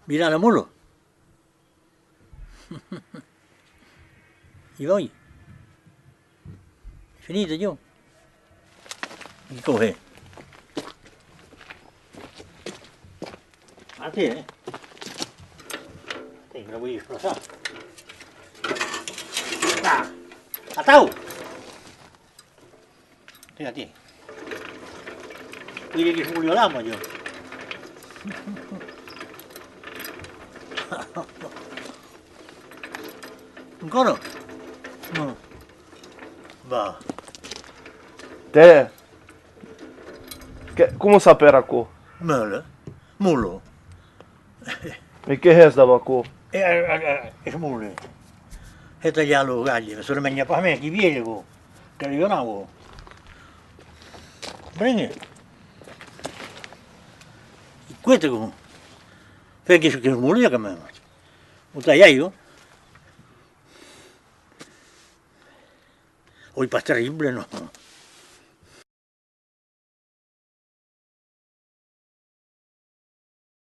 Mira la mulo. Y voy. Finito yo. Y coge. Así, ¿eh? Sí, me lo voy a disfrazar. ¡Ah! ¡Atao! Fíjate. Diré que Julio Lama yo. Ancora? No. Va. Te. Cum sapere acum? Mele. Mulo. E che è sta acum? Es mule. Este ya los gallos. Eso me para mí, aquí viene, que yo no. Bringe. Y cuente con. Fue que es mule que me. Usted ya yo. Hoy para terrible, no.